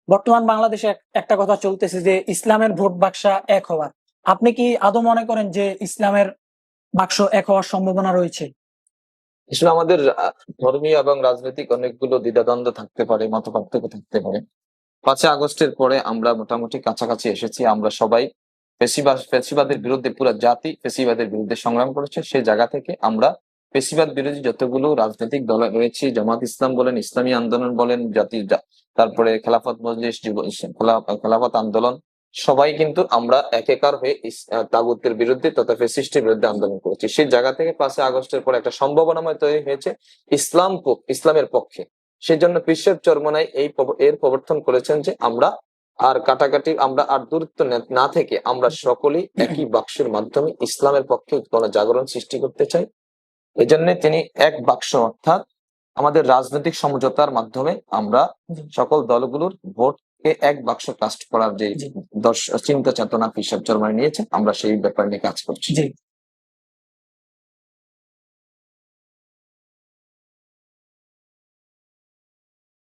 বর্তমান বাংলাদেশে একটা কথা চলতেছে যে ইসলামের ভোট বাক্সা এক হওয়ার। আপনি কি আদৌ মনে করেন যে ইসলামের বাক্স এক হওয়ার সম্ভাবনা রয়েছে? আসলে আমাদের ধর্মীয় এবং রাজনৈতিক অনেকগুলো দ্বিধাদ্বন্দ্ব থাকতে পারে, মত পার্থক্য থাকতে পারে। 5ই আগস্টের পরে আমরা মোটামুটি কাছাকাছি এসেছি। আমরা সবাই ফেসিবাদের বিরুদ্ধে, পুরো জাতি ফেসিবাদের বিরুদ্ধে সংগ্রাম করেছে। সেই জায়গা থেকে আমরা ফেসিবাদ বিরোধী যতগুলো রাজনৈতিক দল রয়েছে, জামাত ইসলাম বলেন, ইসলামী আন্দোলন বলেন, তারপরে খেলাফত মজলিস, খেলাফত আন্দোলন, সবাই কিন্তু আমরা একাকার হয়ে তাগুতের বিরুদ্ধে তথা ফেসিস্টের বিরুদ্ধে আন্দোলন করেছি। সেই জায়গা থেকে 5ই আগস্টের পরে একটা সম্ভাবনাময় তৈরি হয়েছে ইসলামের পক্ষে। সেই জন্য পীর সাহেব চরমোনাই এর প্রবর্তন করেছেন যে আমরা আর দূরত্ব না থেকে আমরা সকলেই একই বাক্সের মাধ্যমে ইসলামের পক্ষে জাগরণ সৃষ্টি করতে চাই। এই জন্য তিনি এক বাক্স, অর্থাৎ আমাদের রাজনৈতিক সমঝোতার মাধ্যমে আমরা সকল দলগুলোর ভোটকে এক বাক্স কাস্ট করার যে চিন্তা চেতনা পীর সাহেব চরমোনাই নিয়েছেন, আমরা সেই ব্যাপার নিয়ে কাজ করছি। জি।